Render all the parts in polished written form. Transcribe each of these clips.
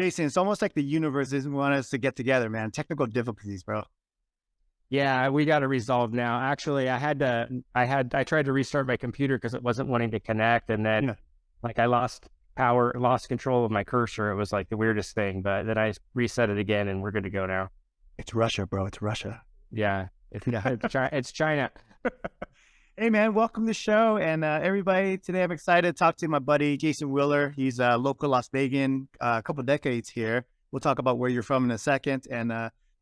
Jason, it's almost like the universe doesn't want us to get together, man. Technical difficulties, bro. Yeah, we got to resolve now. Actually, I tried to restart my computer because it wasn't wanting to connect. And then Yeah. like I lost power, lost control of my cursor. It was like the weirdest thing, but then I reset it again and we're good to go now. It's Russia, bro. It's Russia. Yeah. It's China. Hey, man, welcome to the show. And everybody, today I'm excited to talk to my buddy, Jason Willer. He's a local Las Vegan, a couple decades here. We'll talk about where you're from in a second. And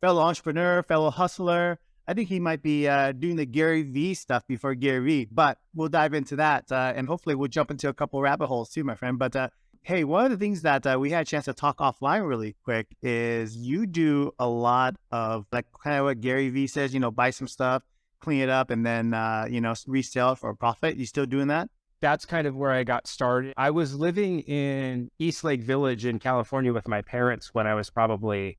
fellow entrepreneur, fellow hustler. I think he might be doing the Gary V stuff before Gary V, but we'll dive into that. And hopefully we'll jump into a couple rabbit holes too, my friend. But hey, one of the things that we had a chance to talk offline really quick is you do a lot of like kind of what Gary V says, buy some stuff, clean it up, and then, resell it for a profit. You still doing that? That's kind of where I got started. I was living in East Lake Village in California with my parents when I was probably,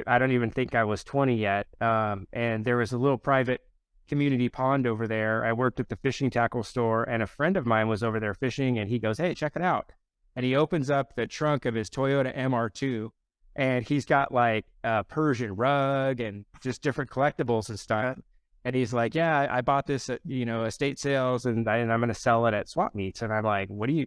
I don't even think I was 20 yet. And there was a little private community pond over there. I worked at the fishing tackle store and a friend of mine was over there fishing and he goes, "Hey, check it out." And he opens up the trunk of his Toyota MR2 and he's got like a Persian rug and just different collectibles and stuff. And he's like, "Yeah, I bought this at, estate sales and I'm going to sell it at swap meets." And I'm like, What are you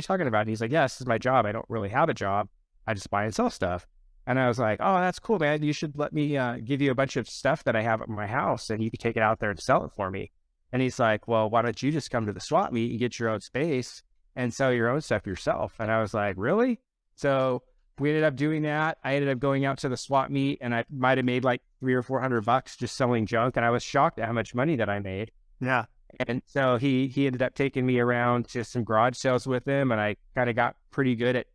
talking about?" And he's like, "Yeah, this is my job. I don't really have a job. I just buy and sell stuff." And I was like, "Oh, that's cool, man. You should let me give you a bunch of stuff that I have at my house and you can take it out there and sell it for me." And he's like, "Well, why don't you just come to the swap meet and get your own space and sell your own stuff yourself?" And I was like, "Really?" So we ended up doing that. I ended up going out to the swap meet and I might've made like $300 or $400 just selling junk. And I was shocked at how much money that I made. Yeah. And so he ended up taking me around to some garage sales with him. And I kind of got pretty good at,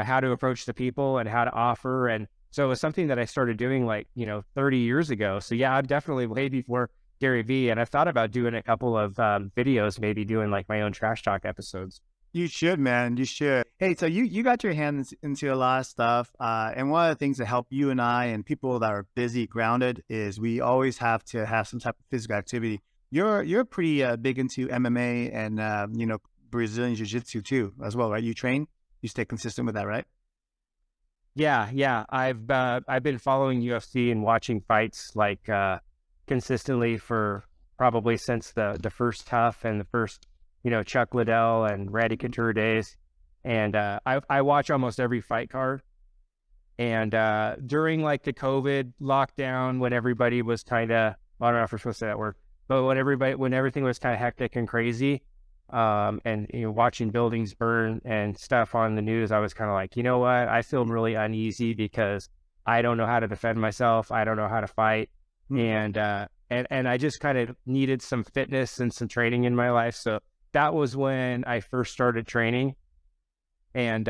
how to approach the people and how to offer. And so it was something that I started doing like, 30 years ago. So yeah, I'm definitely way before Gary Vee. And I thought about doing a couple of videos, maybe doing like my own trash talk episodes. You should, man. You should. Hey, so you got your hands into a lot of stuff. And one of the things that help you and I and people that are busy, grounded, is we always have to have some type of physical activity. You're pretty big into MMA and, Brazilian Jiu-Jitsu too, as well, right? You train, you stay consistent with that, right? Yeah. I've been following UFC and watching fights like consistently for probably since the first Tough and the first Chuck Liddell and Randy Couture days. And I watch almost every fight card. And during like the COVID lockdown, when everybody was kind of, I don't know if we're supposed to say that word, but when everything was kind of hectic and crazy, and watching buildings burn and stuff on the news, I was kind of like, you know what? I feel really uneasy because I don't know how to defend myself. I don't know how to fight. And I just kind of needed some fitness and some training in my life. So that was when I first started training, and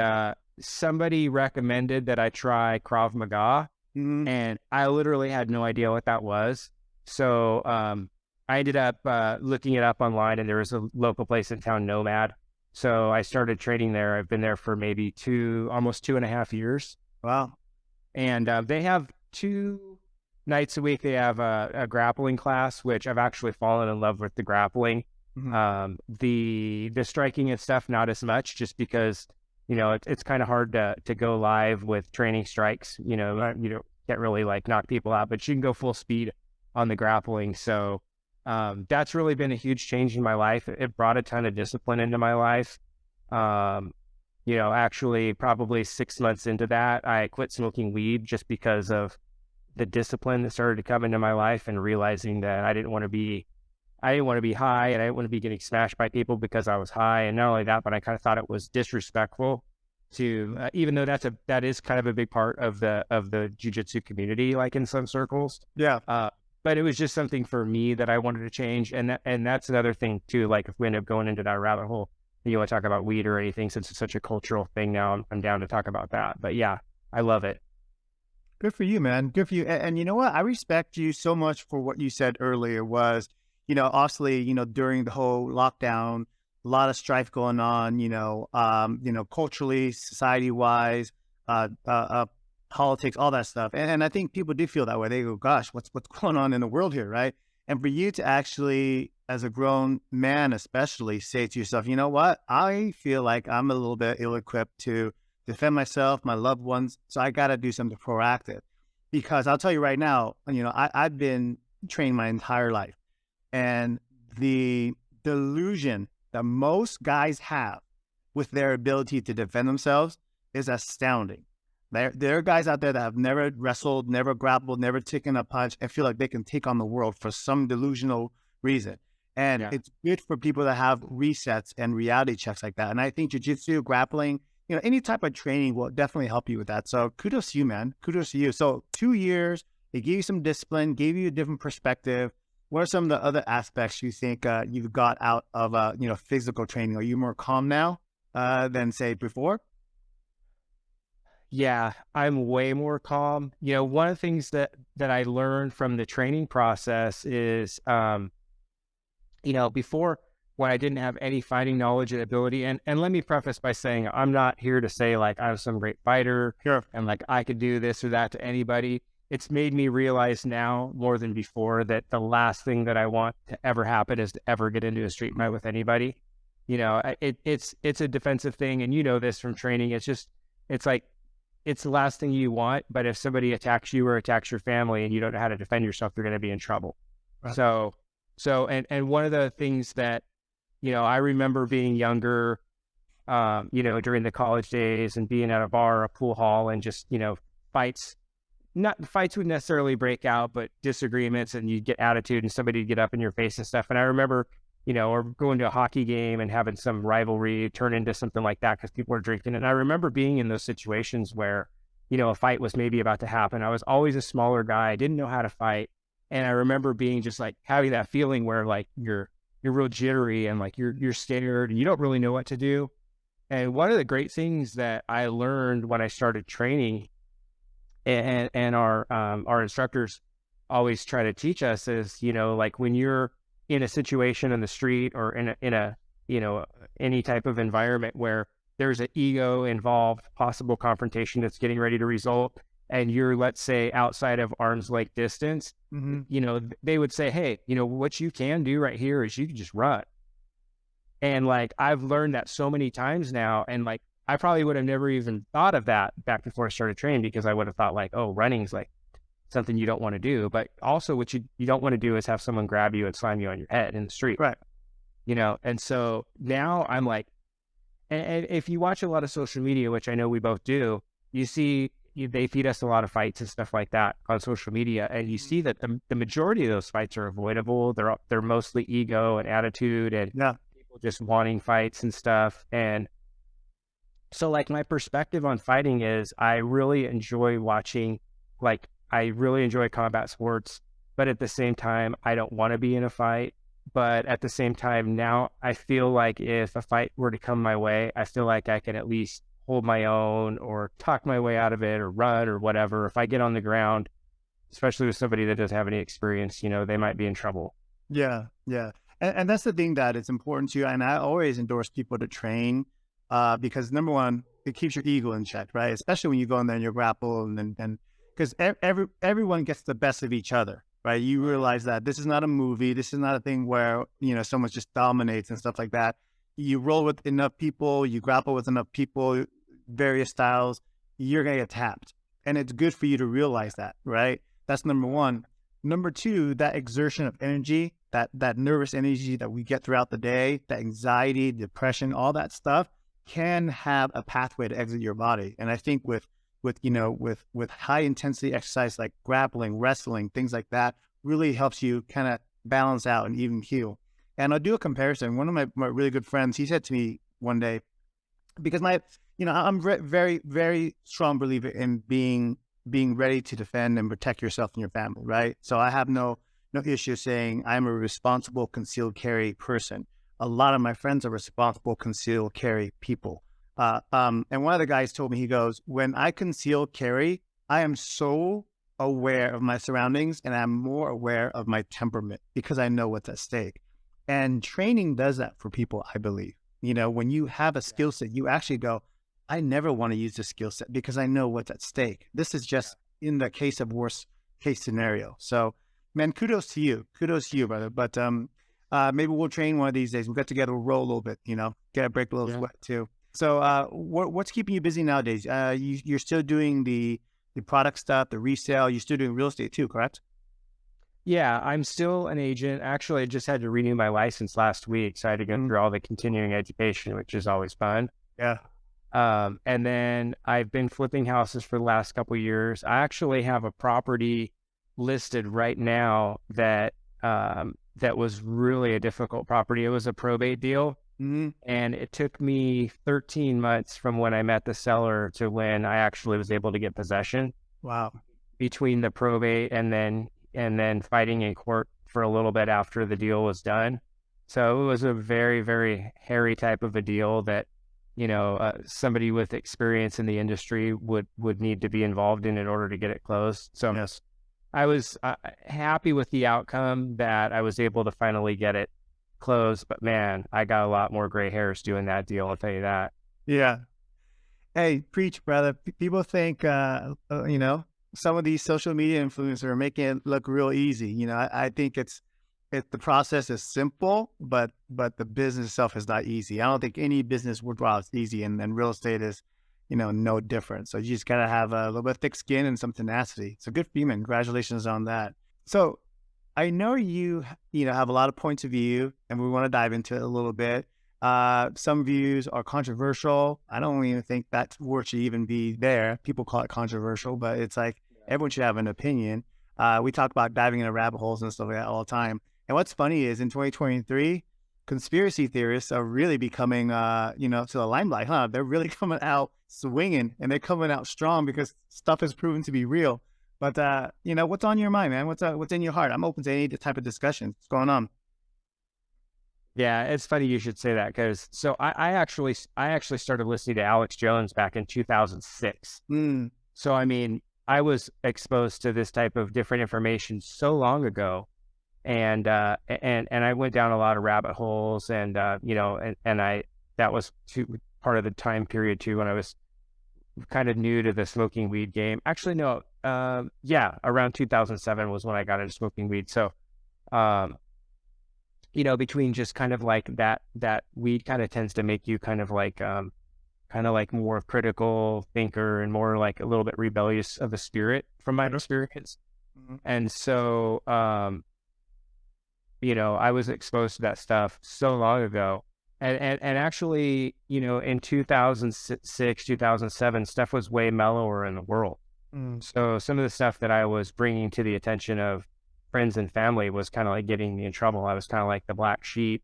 somebody recommended that I try Krav Maga, and I literally had no idea what that was. So I ended up looking it up online, and there was a local place in town, Nomad. So I started training there. I've been there for maybe almost 2.5 years. Wow. And they have 2 nights a week. They have a grappling class, which I've actually fallen in love with the grappling. The striking and stuff, not as much, just because, it's kind of hard to go live with training strikes. You can't really like knock people out, but you can go full speed on the grappling. So that's really been a huge change in my life. It brought a ton of discipline into my life. Actually probably 6 months into that, I quit smoking weed just because of the discipline that started to come into my life and realizing that I didn't want to be high and I didn't want to be getting smashed by people because I was high. And not only that, but I kind of thought it was disrespectful to, even though that is kind of a big part of the jiu-jitsu community, like in some circles. Yeah. But it was just something for me that I wanted to change. And that's another thing too. Like if we end up going into that rabbit hole, you want to talk about weed or anything, since it's such a cultural thing now, I'm down to talk about that. But yeah, I love it. Good for you, man. Good for you. And you know what? I respect you so much for what you said earlier was, obviously, during the whole lockdown, a lot of strife going on, culturally, society wise, politics, all that stuff. And I think people do feel that way. They go, gosh, what's going on in the world here, right? And for you to actually, as a grown man especially, say to yourself, you know what, I feel like I'm a little bit ill-equipped to defend myself, my loved ones. So I got to do something proactive because I'll tell you right now, I've been trained my entire life, and the delusion that most guys have with their ability to defend themselves is astounding. There are guys out there that have never wrestled, never grappled, never taken a punch, and feel like they can take on the world for some delusional reason. And Yeah. it's good for people to have resets and reality checks like that. And I think jujitsu, grappling, any type of training will definitely help you with that. So kudos to you, man. Kudos to you. So 2 years, it gave you some discipline, gave you a different perspective. What are some of the other aspects you think you've got out of physical training? Are you more calm now than say before? Yeah, I'm way more calm. One of the things that I learned from the training process is, before, when I didn't have any fighting knowledge and ability, and let me preface by saying I'm not here to say like I'm some great fighter Sure. and like I could do this or that to anybody. It's made me realize now more than before that the last thing that I want to ever happen is to ever get into a street fight with anybody. It's a defensive thing, and this from training. It's like it's the last thing you want, but if somebody attacks you or attacks your family and you don't know how to defend yourself, you're going to be in trouble. Right. So one of the things that, I remember being younger, during the college days and being at a bar, a pool hall, and just, fights, not fights would necessarily break out, but disagreements, and you'd get attitude and somebody would get up in your face and stuff. And I remember, or going to a hockey game and having some rivalry turn into something like that because people are drinking. And I remember being in those situations where, a fight was maybe about to happen. I was always a smaller guy. I didn't know how to fight. And I remember being just like having that feeling where like you're real jittery and like you're scared and you don't really know what to do. And one of the great things that I learned when I started training, and our instructors always try to teach us is, like when you're in a situation in the street or in a any type of environment where there's an ego involved, possible confrontation that's getting ready to result, and you're, let's say, outside of arm's length distance, Mm-hmm. they would say, hey, what you can do right here is you can just run. And like, I've learned that so many times now. And like, I probably would have never even thought of that back before I started training, because I would have thought like, oh, running's like something you don't want to do. But also what you don't want to do is have someone grab you and slam you on your head in the street, Right. And so now I'm like, and if you watch a lot of social media, which I know we both do, you see they feed us a lot of fights and stuff like that on social media, and you see that the majority of those fights are avoidable. They're mostly ego and attitude and Yeah. people just wanting fights and stuff. And so like my perspective on fighting is I really enjoy watching, like I really enjoy combat sports, but at the same time, I don't want to be in a fight. But at the same time, now I feel like if a fight were to come my way, I feel like I can at least hold my own or talk my way out of it or run or whatever. If I get on the ground, especially with somebody that doesn't have any experience, they might be in trouble. Yeah. Yeah. And that's the thing that it's important to, and I always endorse people to train because number one, it keeps your ego in check, right? Especially when you go in there and you grapple and because everyone gets the best of each other, right? You realize that this is not a movie. This is not a thing where, someone just dominates and stuff like that. You roll with enough people, you grapple with enough people, various styles, you're going to get tapped. And it's good for you to realize that, right? That's number one. Number two, that exertion of energy, that nervous energy that we get throughout the day, that anxiety, depression, all that stuff can have a pathway to exit your body. And I think with high intensity exercise like grappling, wrestling, things like that, really helps you kind of balance out and even heal. And I'll do a comparison. One of my really good friends, he said to me one day, because I'm very, very strong believer in being ready to defend and protect yourself and your family, right? So I have no issue saying I'm a responsible concealed carry person. A lot of my friends are responsible concealed carry people. And one of the guys told me, he goes, when I conceal carry, I am so aware of my surroundings and I'm more aware of my temperament because I know what's at stake. And training does that for people, I believe. When you have a skill set, you actually go, I never want to use this skill set because I know what's at stake. This is just in the case of worst case scenario. So, man, kudos to you, brother. But maybe we'll train one of these days. We'll get together, we'll roll a little bit, get a break a little sweat too. So, what's keeping you busy nowadays? You're still doing the product stuff, the resale. You're still doing real estate too, correct? Yeah, I'm still an agent. Actually, I just had to renew my license last week, so I had to go Mm, through all the continuing education, which is always fun. yeah. And then I've been flipping houses for the last couple of years. I actually have a property listed right now that was really a difficult property. It was a probate deal, Hmm. and it took me 13 months from when I met the seller to when I actually was able to get possession, Wow. between the probate and then fighting in court for a little bit after the deal was done. So it was a very, very hairy type of a deal that, somebody with experience in the industry would need to be involved in order to get it closed. So Yes. I was happy with the outcome, that I was able to finally get it closed. But man, I got a lot more gray hairs doing that deal, I'll tell you that. Yeah. Hey, preach, brother. People think, some of these social media influencers are making it look real easy. I think the process is simple, but the business itself is not easy. I don't think any business worthwhile is easy, and real estate is, no different. So you just gotta have a little bit of thick skin and some tenacity. So good for you, man. Congratulations on that. So I know you have a lot of points of view, and we want to dive into it a little bit. Some views are controversial. I don't even think that word should even be there. People call it controversial, but it's like everyone should have an opinion. We talk about diving into rabbit holes and stuff like that all the time. And what's funny is in 2023, conspiracy theorists are really becoming, to the limelight, huh? They're really coming out swinging, and they're coming out strong because stuff is proven to be real. But what's on your mind, man? What's in your heart? I'm open to any type of discussion. What's going on? Yeah, it's funny you should say that, because I actually started listening to Alex Jones back in 2006. Mm, So I mean, I was exposed to this type of different information so long ago, and I went down a lot of rabbit holes, and I that was part of the time period too when I was kind of new to the smoking weed game. Actually, no, yeah, around 2007 was when I got into smoking weed. So, um, between just kind of like that weed kind of tends to make you kind of like more critical thinker and more like a little bit rebellious of a spirit from my experience. mhm. And so, I was exposed to that stuff so long ago. And actually, in 2006, 2007, stuff was way mellower in the world. Mm, So some of the stuff that I was bringing to the attention of friends and family was kind of like getting me in trouble. I was kind of like the black sheep.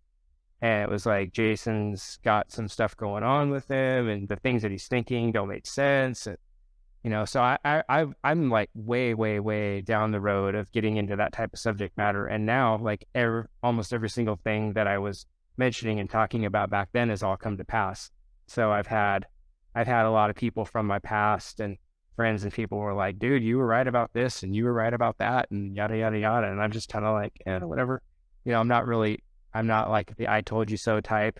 And it was like, Jason's got some stuff going on with him, and the things that he's thinking don't make sense. And, so I'm like way, way, way down the road of getting into that type of subject matter. And now, like, almost every single thing that I was mentioning and talking about back then has all come to pass. So I've had a lot of people from my past and friends and people were like, dude, you were right about this and you were right about that and yada, yada, yada. And I'm just kind of like, whatever. I'm not like the I told you so type.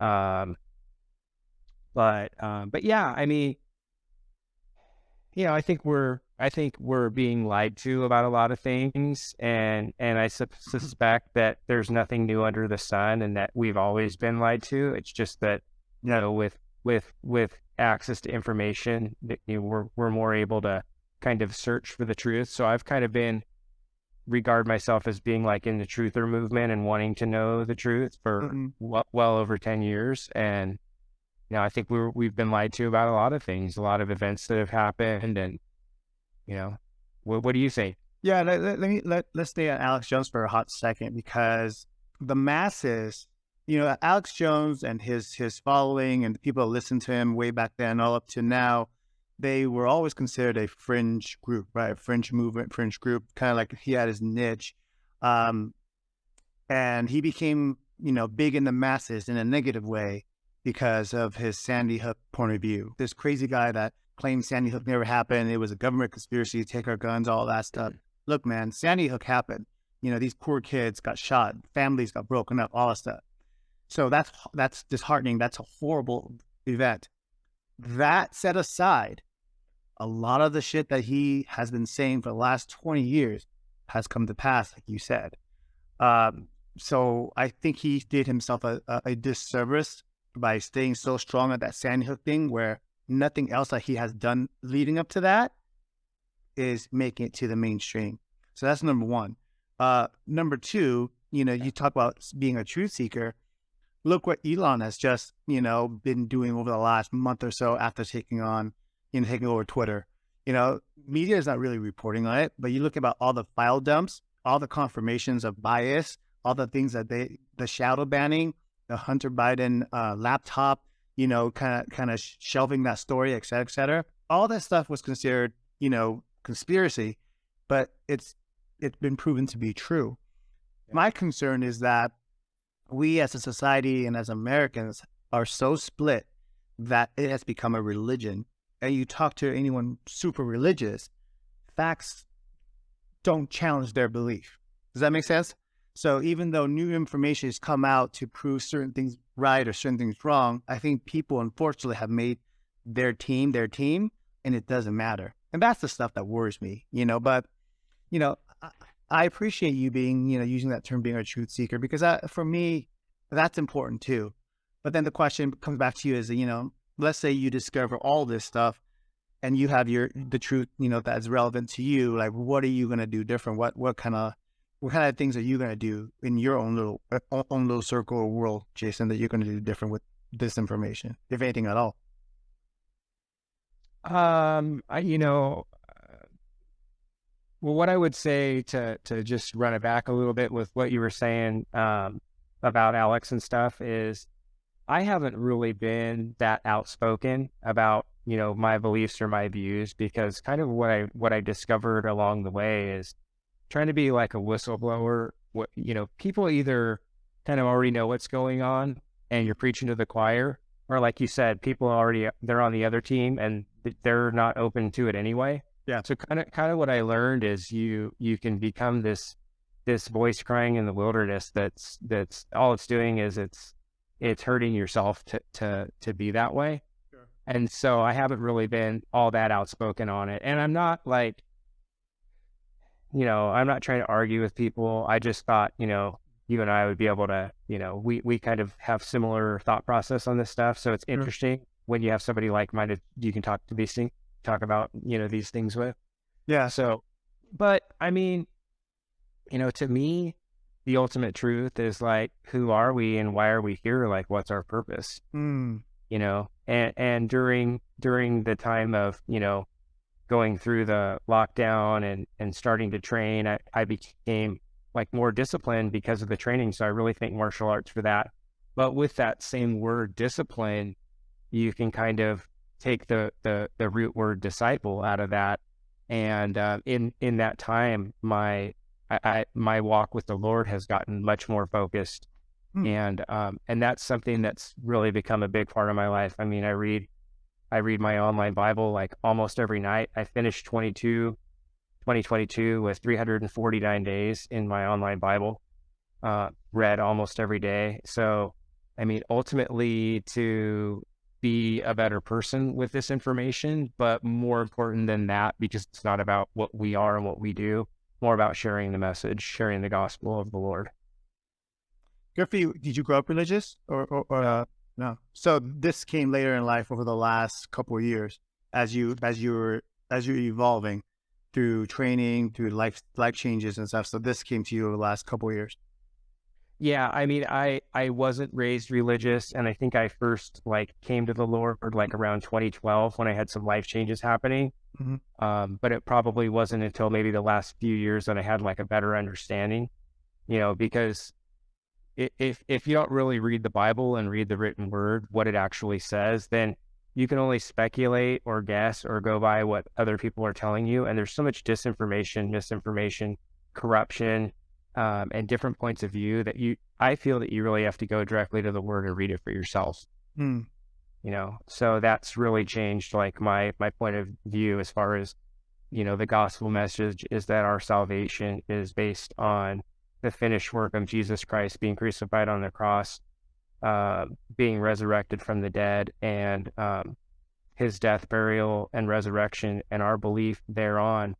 Um, but yeah, I mean, I think we're being lied to about a lot of things, and I suspect that there's nothing new under the sun, and that we've always been lied to. It's just that, yeah. with access to information, that, we're more able to kind of search for the truth. So I've kind of been regard myself as being like in the truther movement and wanting to know the truth for Mm-mm. well over 10 years. And I think we've been lied to about a lot of things, a lot of events that have happened. And you know, what do you think? Yeah. Let's stay on Alex Jones for a hot second because the masses, Alex Jones and his following and the people that listened to him way back then, all up to now, they were always considered a fringe group, right? A fringe movement, fringe group, kind of like he had his niche. Um, and he became, big in the masses in a negative way because of his Sandy Hook point of view. This crazy guy that claimed Sandy Hook never happened. It was a government conspiracy to take our guns, all that stuff. Look, man, Sandy Hook happened. These poor kids got shot, families got broken up, all that stuff. So that's disheartening. That's a horrible event. That set aside, a lot of the shit that he has been saying for the last 20 years has come to pass, like you said. Um, so I think he did himself a disservice by staying so strong at that Sandy Hook thing, where nothing else that he has done leading up to that is making it to the mainstream. So that's number one. Number two, you talk about being a truth seeker. Look what Elon has just, been doing over the last month or so after taking over Twitter. Media is not really reporting on it, but you look about all the file dumps, all the confirmations of bias, all the things that the shadow banning, the Hunter Biden laptop, kind of shelving that story, et cetera, et cetera. All that stuff was considered, conspiracy, but it's been proven to be true. Yeah. My concern is that we as a society and as Americans are so split that it has become a religion. And you talk to anyone super religious, facts don't challenge their belief. Does that make sense? So even though new information has come out to prove certain things right or certain things wrong, I think people unfortunately have made their team, and it doesn't matter. And that's the stuff that worries me, but, you know, I, I appreciate you being, using that term, being a truth seeker, because for me, that's important too. But then the question comes back to you is, let's say you discover all this stuff and you have the truth, that's relevant to you. Like, what are you going to do different? What kind of things are you going to do in your own little circle or world, Jason, that you're going to do different with this information, if anything at all? Well, what I would say to just run it back a little bit with what you were saying about Alex and stuff is I haven't really been that outspoken about, my beliefs or my views, because kind of what I discovered along the way is trying to be like a whistleblower. People either kind of already know what's going on and you're preaching to the choir, or like you said, they're on the other team and they're not open to it anyway. Yeah. So kind of what I learned is you can become this voice crying in the wilderness. That's all it's doing is it's hurting yourself to be that way. Sure. And so I haven't really been all that outspoken on it. And I'm not like, I'm not trying to argue with people. I just thought, you and I would be able to, we kind of have similar thought process on this stuff. So it's Sure. interesting when you have somebody like-minded, you can talk about, these things with. Yeah. So, but I mean, to me, the ultimate truth is like, who are we and why are we here? Like, what's our purpose? Mm. And during the time of, going through the lockdown and starting to train, I became like more disciplined because of the training. So I really thank martial arts for that. But with that same word discipline, you can kind of take the root word disciple out of that. And in that time, my walk with the Lord has gotten much more focused. Mm. And that's something that's really become a big part of my life. I mean, I read my online Bible like almost every night. I finished 2022 with 349 days in my online Bible, read almost every day. So, I mean, ultimately to be a better person with this information, but more important than that, because it's not about what we are and what we do, more about sharing the message, sharing the gospel of the Lord. Good for you. Did you grow up religious or no? So this came later in life over the last couple of years as you're evolving through training, through life changes and stuff. So this came to you over the last couple of years. Yeah, I mean, I wasn't raised religious, and I think I first like came to the Lord like around 2012 when I had some life changes happening. Mm-hmm. But it probably wasn't until maybe the last few years that I had like a better understanding, because if you don't really read the Bible and read the written word, what it actually says, then you can only speculate or guess or go by what other people are telling you. And there's so much disinformation, misinformation, corruption, and different points of view that I feel that you really have to go directly to the word and read it for yourself. Mm. So that's really changed like my point of view as far as, the gospel message is that our salvation is based on the finished work of Jesus Christ being crucified on the cross, being resurrected from the dead, and his death, burial, and resurrection, and our belief thereon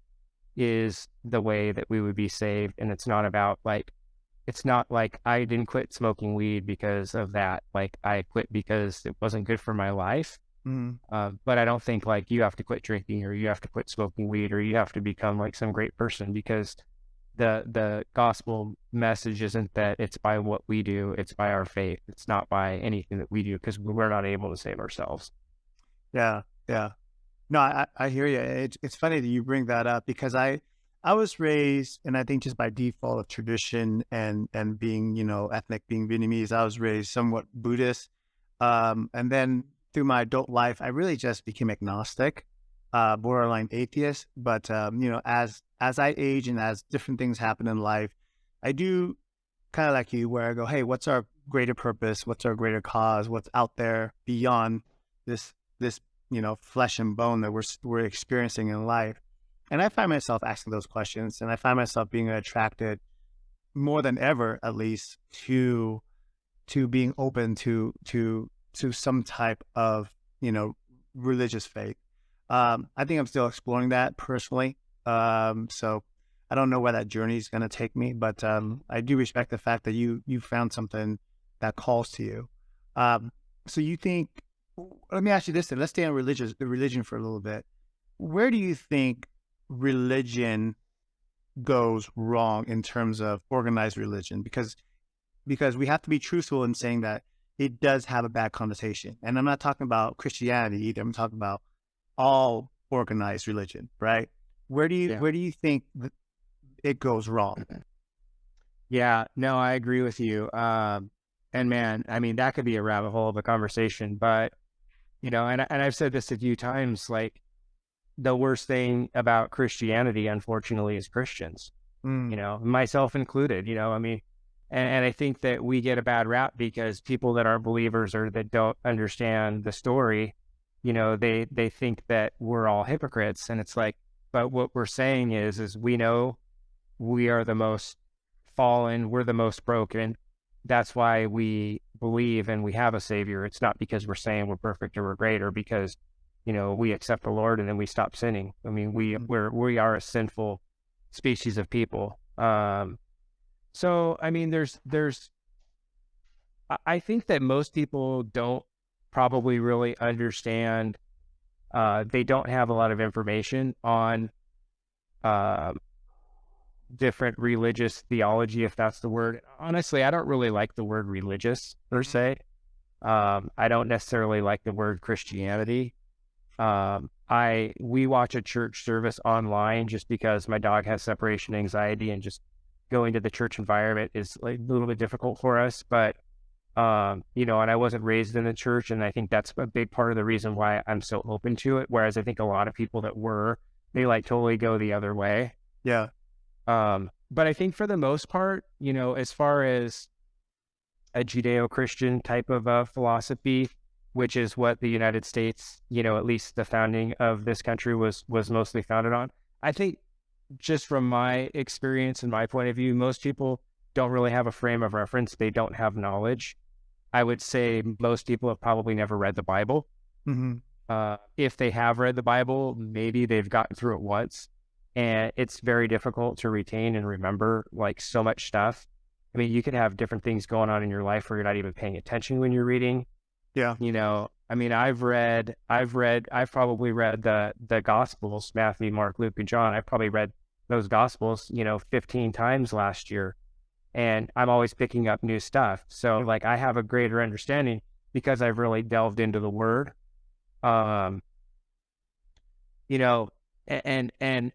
is the way that we would be saved. And it's it's not like I didn't quit smoking weed because of that. Like I quit because it wasn't good for my life. Mhm. But I don't think like you have to quit drinking or you have to quit smoking weed or you have to become like some great person, because the gospel message isn't that it's by what we do, it's by our faith. It's not by anything that we do, because we're not able to save ourselves. Yeah, yeah. No, I hear you. It's funny that you bring that up because I was raised, and I think just by default of tradition and being, ethnic, being Vietnamese, I was raised somewhat Buddhist. And then through my adult life, I really just became agnostic, borderline atheist. But as I age and as different things happen in life, I do kind of like you, where I go, hey, what's our greater purpose? What's our greater cause? What's out there beyond this flesh and bone that we're experiencing in life? And I find myself asking those questions, and I find myself being attracted more than ever, at least, to being open to some type of religious faith. I think I'm still exploring that personally. So I don't know where that journey is going to take me, but I do respect the fact that you found something that calls to you. So you think? Let me ask you this then. Let's stay on the religion for a little bit. Where do you think religion goes wrong in terms of organized religion? Because we have to be truthful in saying that it does have a bad connotation. And I'm not talking about Christianity either. I'm talking about all organized religion, right? Yeah. Where do you think it goes wrong? Yeah, no, I agree with you. And man, I mean, that could be a rabbit hole of a conversation, but and I've said this a few times, like the worst thing about Christianity, unfortunately, is Christians, Mm, myself included, I mean, and I think that we get a bad rap because people that aren't believers or that don't understand the story, they think that we're all hypocrites. And it's like, but what we're saying is we know we are the most fallen, we're the most broken. That's why we believe and we have a savior. It's not because we're saying we're perfect or we're great, or because, we accept the Lord and then we stop sinning. I mean, mhm, we are a sinful species of people. So I mean, I think that most people don't probably really understand. They don't have a lot of information on uh, different religious theology, if that's the word. Honestly, I don't really like the word religious per mhm. se. I don't necessarily like the word Christianity. We watch a church service online just because my dog has separation anxiety, and just going to the church environment is like a little bit difficult for us. But and I wasn't raised in the church, and I think that's a big part of the reason why I'm so open to it. Whereas I think a lot of people that were, they like totally go the other way. Yeah. But I think for the most part, as far as a Judeo-Christian type of philosophy, which is what the United States, at least the founding of this country was mostly founded on. I think just from my experience and my point of view, most people don't really have a frame of reference. They don't have knowledge. I would say most people have probably never read the Bible. Hmm. If they have read the Bible, maybe they've gotten through it once, and it's very difficult to retain and remember like so much stuff. I mean, you could have different things going on in your life where you're not even paying attention when you're reading. Yeah. I mean, I've probably read the Gospels, Matthew, Mark, Luke, and John. I've probably read those Gospels, 15 times last year, and I'm always picking up new stuff. So like I have a greater understanding because I've really delved into the Word. Um, you know, and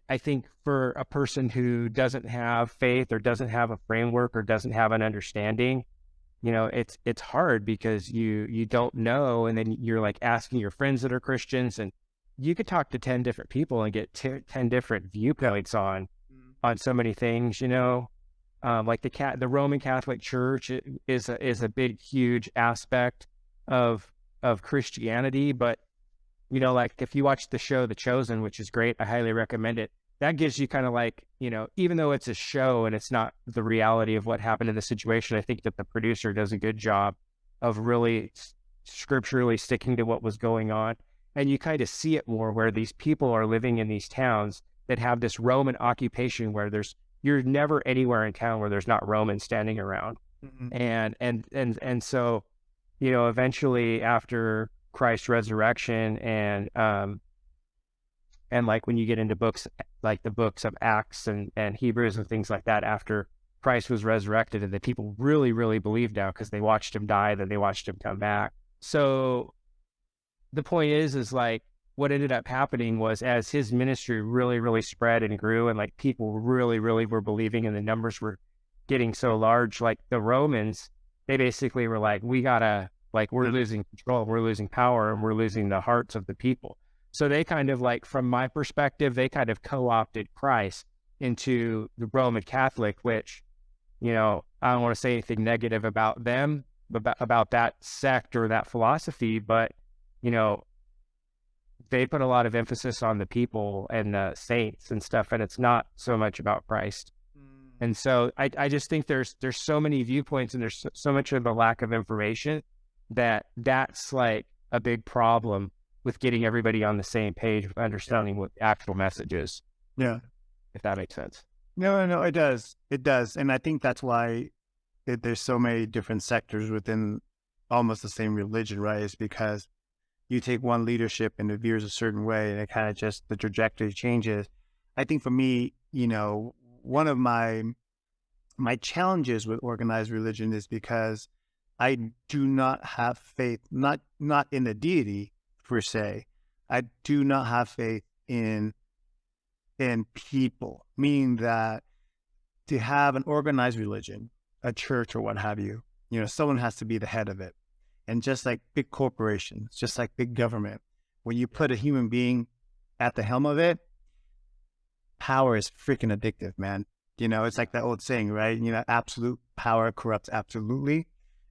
I think for a person who doesn't have faith or doesn't have a framework or doesn't have an understanding, it's hard because you don't know, and then you're like asking your friends that are Christians, and you could talk to 10 different people and get 10 different Yeah. viewpoints on Mhm. so many things. Like the Roman Catholic Church is a big, huge aspect of Christianity. But like if you watch the show The Chosen, which is great, I highly recommend it. That gives you kind of like, even though it's a show and it's not the reality of what happened in the situation, I think that the producer does a good job of really scripturally sticking to what was going on. And you kind of see it more where these people are living in these towns that have this Roman occupation where there's you're never anywhere in town where there's not Romans standing around. Mhm. And so, eventually after Christ's resurrection and like when you get into books like the books of Acts and Hebrews and things like that, after Christ was resurrected, and the people really, really believed now because they watched him die, then they watched him come back. So the point is like what ended up happening was as his ministry really, really spread and grew, and like people really, really were believing, and the numbers were getting so large, like the Romans, they basically were like, we gotta, like, we're losing control, we're losing power, and we're losing the hearts of the people. So they kind of like, from my perspective, they kind of co-opted Christ into the Roman Catholic, which, I don't want to say anything negative about them, about that sect or that philosophy, but, you know, they put a lot of emphasis on the people and the saints and stuff, and it's not so much about Christ. Mm. And so I just think there's so many viewpoints, and there's so much of the lack of information that's like a big problem with getting everybody on the same page with understanding what the actual message is, Yeah. if that makes sense. No, it does. It does. And I think that's why there's so many different sectors within almost the same religion, right? Is because you take one leadership and it veers a certain way and it kind of just the trajectory changes. I think for me, one of my challenges with organized religion is because I do not have faith, not in the deity per se. I do not have faith in people, meaning that to have an organized religion, a church or what have you, someone has to be the head of it. And just like big corporations, just like big government, when you put a human being at the helm of it, power is freaking addictive, man. It's like that old saying, right? Absolute power corrupts absolutely.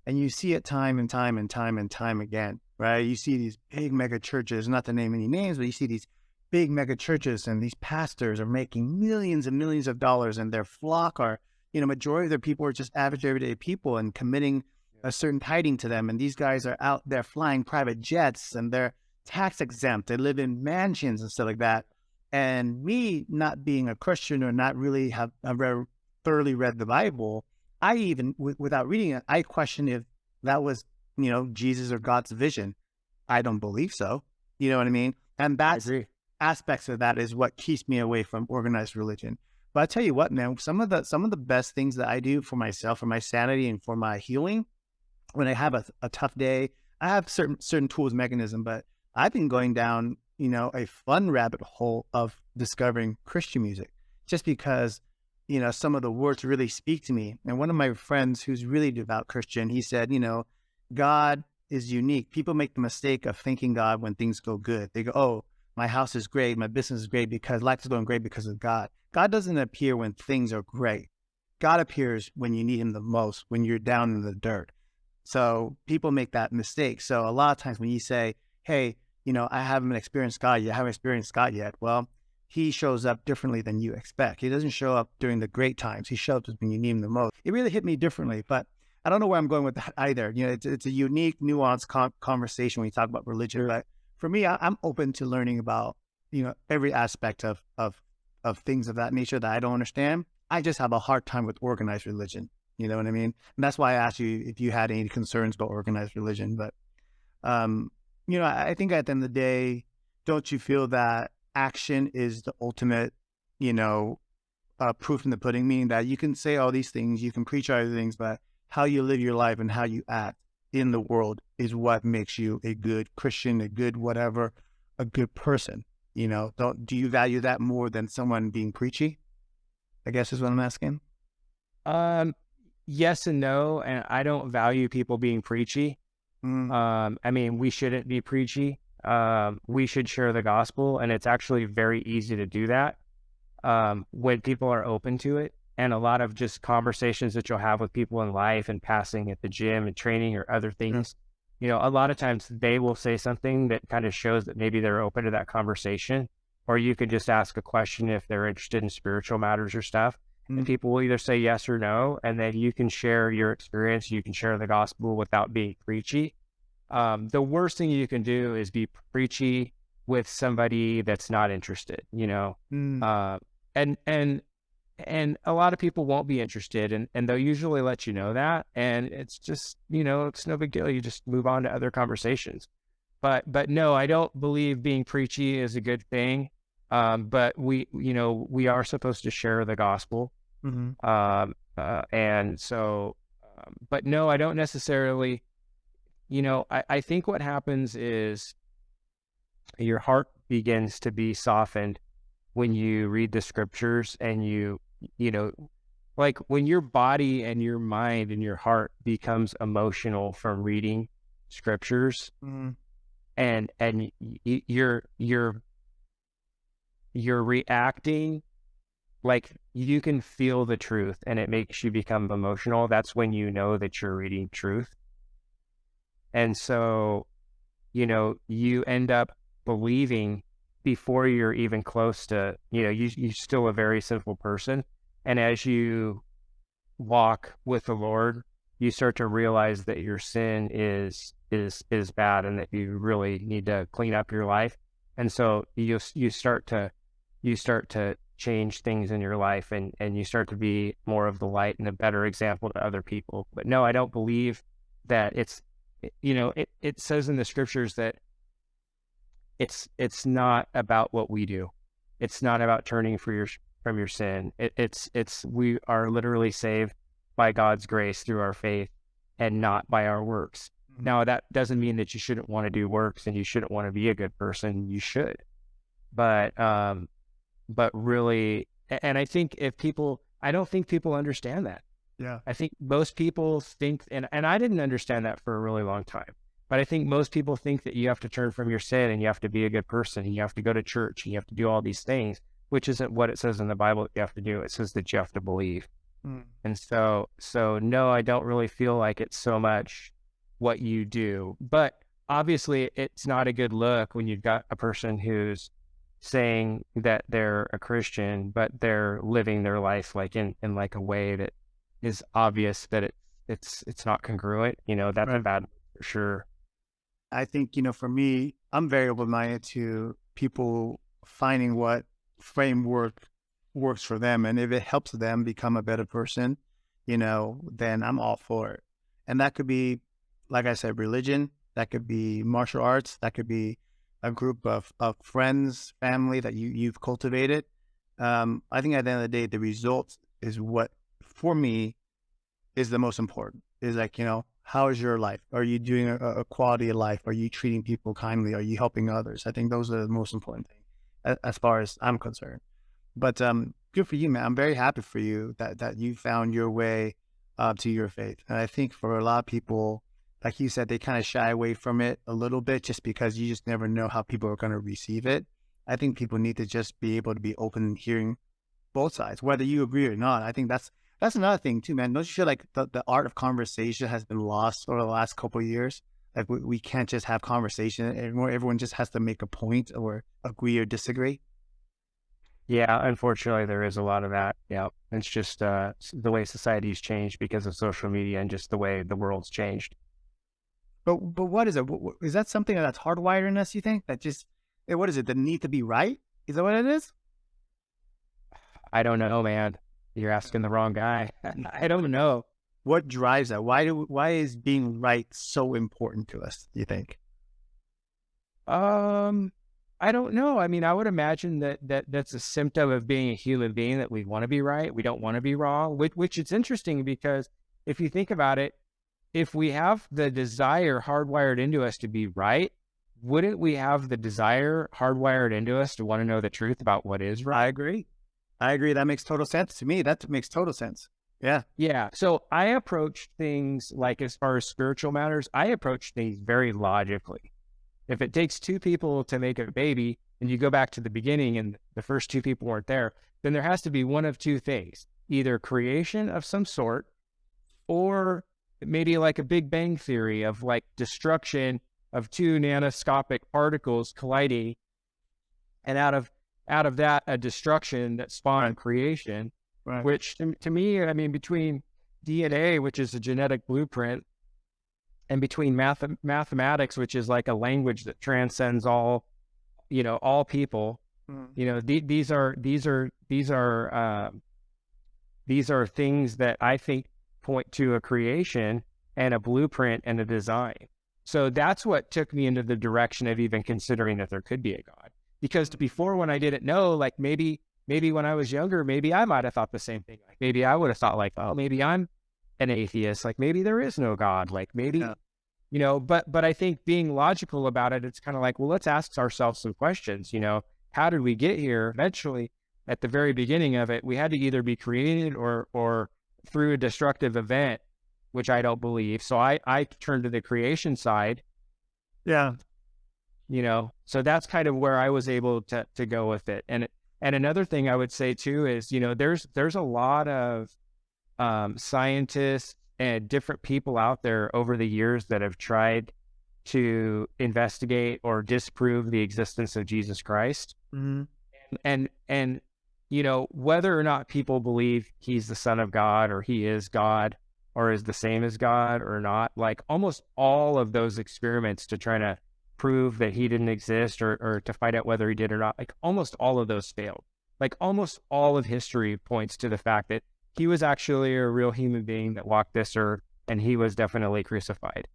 And you see it time and time and time and time again, right? You see these big mega churches, not to name any names, but you see these big mega churches and these pastors are making millions and millions of dollars, and their flock are, majority of their people are just average everyday people and committing a certain tithing to them. And these guys are out there flying private jets and they're tax exempt. They live in mansions and stuff like that. And me not being a Christian or not really have thoroughly read the Bible, I even, without reading it, I question if that was, Jesus or God's vision. I don't believe so. You know what I mean? And I that's agree. aspects of that is what keeps me away from organized religion. But I tell you what, man, some of the best things that I do for myself, for my sanity and for my healing, when I have a tough day, I have certain tools, mechanism, but I've been going down, a fun rabbit hole of discovering Christian music just because, some of the words really speak to me. And one of my friends who's really devout Christian, he said, God is unique. People make the mistake of thanking God when things go good. They go, oh, my house is great. My business is great because life is going great because of God. God doesn't appear when things are great. God appears when you need him the most, when you're down in the dirt. So people make that mistake. So a lot of times when you say, hey, I haven't experienced God yet, I haven't experienced God yet. Well, he shows up differently than you expect. He doesn't show up during the great times. He shows up when you need him the most. It really hit me differently, but I don't know where I'm going with that either. It's a unique, nuanced conversation when you talk about religion. But for me, I'm open to learning about, every aspect of things of that nature that I don't understand. I just have a hard time with organized religion. You know what I mean? And that's why I asked you if you had any concerns about organized religion. But, um, I think at the end of the day, don't you feel that action is the ultimate, you know, proof in the pudding, meaning that you can say all these things, you can preach all these things, but how you live your life and how you act in the world is what makes you a good Christian, a good whatever, a good person. Do you value that more than someone being preachy? I guess is what I'm asking. Um, yes and no, and I don't value people being preachy. Mm, I mean, we shouldn't be preachy. We should share the gospel, and it's actually very easy to do that when people are open to it. And a lot of just conversations that you'll have with people in life and passing at the gym and training or other yeah. things, a lot of times they will say something that kind of shows that maybe they're open to that conversation. Or you can just ask a question if they're interested in spiritual matters or stuff. And Mm, people will either say yes or no. And then you can share your experience. You can share the gospel without being preachy. The worst thing you can do is be preachy with somebody that's not interested, mm, and and a lot of people won't be interested, and they'll usually let you know that, and it's just, it's no big deal. You just move on to other conversations. But no, I don't believe being preachy is a good thing. But we are supposed to share the gospel. Mm-hmm. And so, but no, I don't necessarily, I think what happens is your heart begins to be softened when you read the scriptures, and you know, like when your body and your mind and your heart becomes emotional from reading scriptures, Mm-hmm. and you're reacting, like you can feel the truth and it makes you become emotional. That's when you know that you're reading truth. And so, you end up believing before you're even close to, you're still a very sinful person. And as you walk with the Lord, you start to realize that your sin is bad, and that you really need to clean up your life. And so you start to change things in your life, and you start to be more of the light and a better example to other people. But no, I don't believe that it says in the scriptures that it's not about what we do. It's not about turning from your sin. It's we are literally saved by God's grace through our faith, and not by our works. Mm-hmm. Now, that doesn't mean that you shouldn't want to do works and you shouldn't want to be a good person. You should. But really, and I don't think people understand that. Yeah. I think most people think, and I didn't understand that for a really long time, but I think most people think that you have to turn from your sin, and you have to be a good person, and you have to go to church, and you have to do all these things, which isn't what it says in the Bible that you have to do. It says that you have to believe. Mm. And so no, I don't really feel like it's so much what you do. But obviously, it's not a good look when you've got a person who's saying that they're a Christian, but they're living their life like in like a way that is obvious that it's not congruent. That's a Right. bad for sure. I think, for me, I'm very open-minded to people finding what framework works for them. And if it helps them become a better person, then I'm all for it. And that could be, like I said, religion, that could be martial arts, that could be a group of friends, family that you've cultivated. I think at the end of the day, the result is what, for me, is the most important. Is like, how is your life? Are you doing a quality of life? Are you treating people kindly? Are you helping others? I think those are the most important things as far as I'm concerned. But good for you, man. I'm very happy for you that you found your way to your faith. And I think for a lot of people, like you said, they kind of shy away from it a little bit just because you just never know how people are going to receive it. I think people need to just be able to be open and hearing both sides, whether you agree or not. I think that's another thing too, man. Don't you feel like the art of conversation has been lost over the last couple of years? Like we can't just have conversation anymore. Everyone just has to make a point or agree or disagree. Yeah, unfortunately, there is a lot of that. Yeah, it's just the way society's changed because of social media, and just the way the world's changed. But what is it? Is that something that's hardwired in us, you think? That just, what is it? The need to be right? Is that what it is? I don't know, man. You're asking the wrong guy. I don't know. What drives that? Why is being right so important to us, do you think? Um, I don't know. I mean, I would imagine that's a symptom of being a human being, that we want to be right. We don't want to be wrong, which it's interesting because if you think about it, if we have the desire hardwired into us to be right, wouldn't we have the desire hardwired into us to want to know the truth about what is right? I agree. I agree. That makes total sense to me. That makes total sense. Yeah. Yeah. So I approach things, like, as far as spiritual matters, I approach things very logically. If it takes two people to make a baby, and you go back to the beginning and the first two people weren't there, then there has to be one of two things: either creation of some sort, or maybe like a Big Bang theory of like destruction of two nanoscopic particles colliding, and out of that, a destruction that spawned creation. Right. Which to me, I mean, between DNA, which is a genetic blueprint, and between mathematics, which is like a language that transcends all people. Mm. These are these are things that I think point to a creation and a blueprint and a design. So that's what took me into the direction of even considering that there could be a God. Because before, when I didn't know, like maybe when I was younger, maybe I might have thought the same thing. Like maybe I would have thought like, oh, maybe I'm an atheist. Like maybe there is no God. Like maybe, Yeah. but I think being logical about it, it's kind of like, well, let's ask ourselves some questions. How did we get here? Eventually, at the very beginning of it, we had to either be created or through a destructive event, which I don't believe. So I turned to the creation side, Yeah. so that's kind of where I was able to go with it. And another thing I would say too is, there's a lot of scientists and different people out there over the years that have tried to investigate or disprove the existence of Jesus Christ. Mm-hmm. And whether or not people believe he's the Son of God or he is God or is the same as God or not, like almost all of those experiments to try to prove that he didn't exist or to find out whether he did or not, like almost all of those failed. Like almost all of history points to the fact that he was actually a real human being that walked this earth, and he was definitely crucified.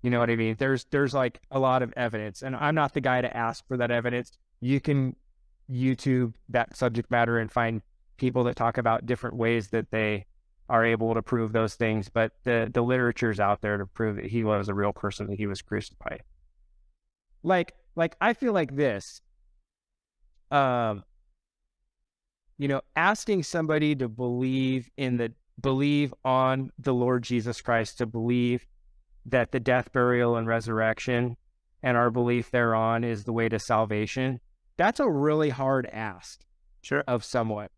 You know what I mean? There's like a lot of evidence, and I'm not the guy to ask for that evidence. You can YouTube that subject matter and find people that talk about different ways that they are able to prove those things, but the literature's out there to prove that he was a real person, that he was crucified. Like I feel like this, um, asking somebody to believe on the Lord Jesus Christ, to believe that the death, burial, and resurrection and our belief thereon is the way to salvation. That's a really hard ask Sure. of someone.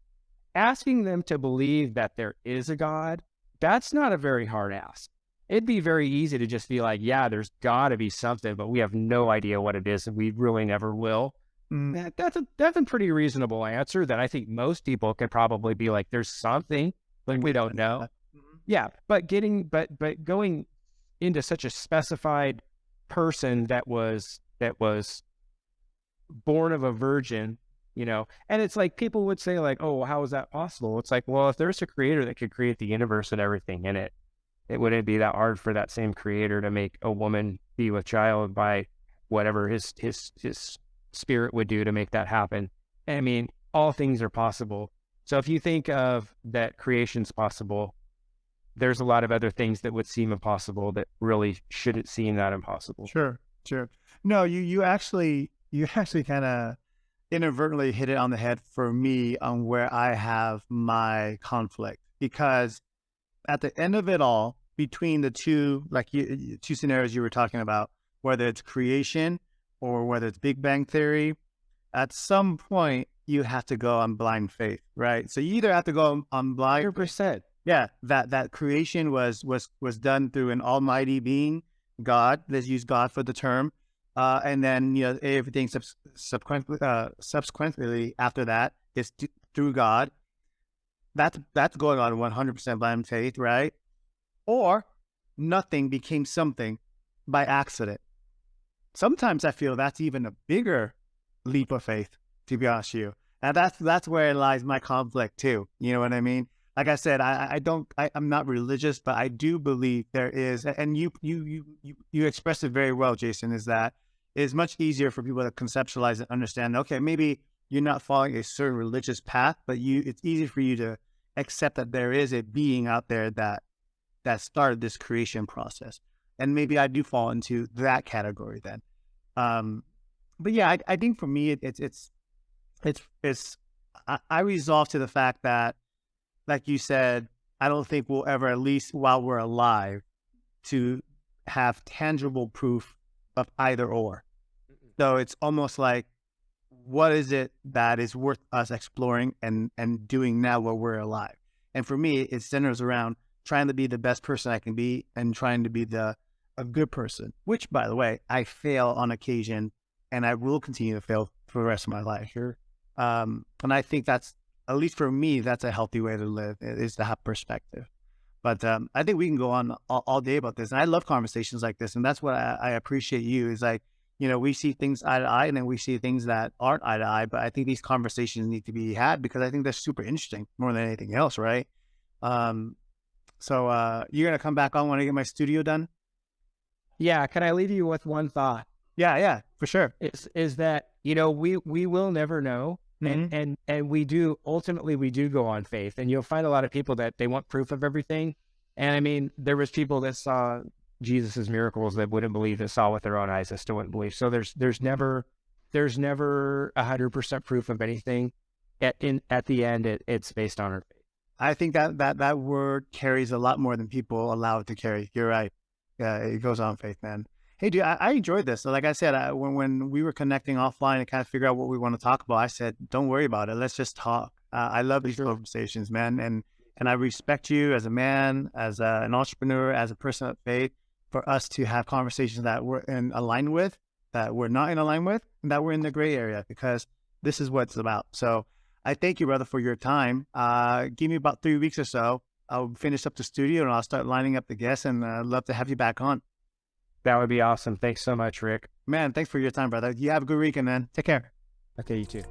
Asking them to believe that there is a God, that's not a very hard ask. It'd be very easy to just be like, yeah, there's got to be something, but we have no idea what it is, and we really never will. Mm. That's a pretty reasonable answer that I think most people could probably be like, there's something, but we don't know. Mm-hmm. Yeah, but going into such a specified person that was born of a virgin, and it's like people would say like, oh, well, how is that possible? It's like, well, if there's a creator that could create the universe and everything in it, it wouldn't be that hard for that same creator to make a woman be with child by whatever his spirit would do to make that happen. I mean, all things are possible. So if you think of that creation's possible, there's a lot of other things that would seem impossible that really shouldn't seem that impossible. Sure. No, you actually kind of inadvertently hit it on the head for me on where I have my conflict, because at the end of it all, between the two, two scenarios you were talking about, whether it's creation or whether it's Big Bang Theory, at some point you have to go on blind faith, right? So you either have to go on blind 100%. Yeah, that creation was done through an almighty being, God. Let's use God for the term, and then everything subsequently after that is through God. That's going on 100% blind faith, right? Or nothing became something by accident. Sometimes I feel that's even a bigger leap of faith, to be honest with you, and that's where lies my conflict too. You know what I mean? Like I said, I'm not religious, but I do believe there is, and you expressed it very well, Jason, is that it's much easier for people to conceptualize and understand, okay, maybe you're not following a certain religious path, but it's easy for you to accept that there is a being out there that started this creation process. And maybe I do fall into that category then. But yeah, I think for me, I resolve to the fact that, like you said, I don't think we'll ever, at least while we're alive, to have tangible proof of either or. So it's almost like, what is it that is worth us exploring and doing now while we're alive? And for me, it centers around trying to be the best person I can be and trying to be a good person, which, by the way, I fail on occasion, and I will continue to fail for the rest of my life. Sure. And I think that's, at least for me, that's a healthy way to live, is to have perspective. But I think we can go on all day about this. And I love conversations like this. And that's what I appreciate you, is like, we see things eye to eye, and then we see things that aren't eye to eye. But I think these conversations need to be had because I think they're super interesting more than anything else, right? Um, so you're gonna come back on when I get my studio done? Yeah. Can I leave you with one thought? Yeah, yeah, for sure. Is that, we will never know. And Hmm. and we do ultimately we do go on faith. And you'll find a lot of people that they want proof of everything. And I mean, there was people that saw Jesus's miracles that wouldn't believe, that saw with their own eyes that still wouldn't believe. So there's never 100% proof of anything. At the end, it's based on our faith. I think that word carries a lot more than people allow it to carry. You're right. Yeah, it goes on faith, man. Hey, dude, I enjoyed this. So like I said, when we were connecting offline and kind of figure out what we want to talk about, I said, don't worry about it. Let's just talk. I love For these sure. conversations, man. And I respect you as a man, as an entrepreneur, as a person of faith, for us to have conversations that we're in align with, that we're not in align with, and that we're in the gray area, because this is what it's about. So I thank you, brother, for your time. Give me about 3 weeks or so. I'll finish up the studio and I'll start lining up the guests, and I'd love to have you back on. That would be awesome. Thanks so much, Rick. Man, thanks for your time, brother. You have a good weekend, man. Take care. Okay, you too.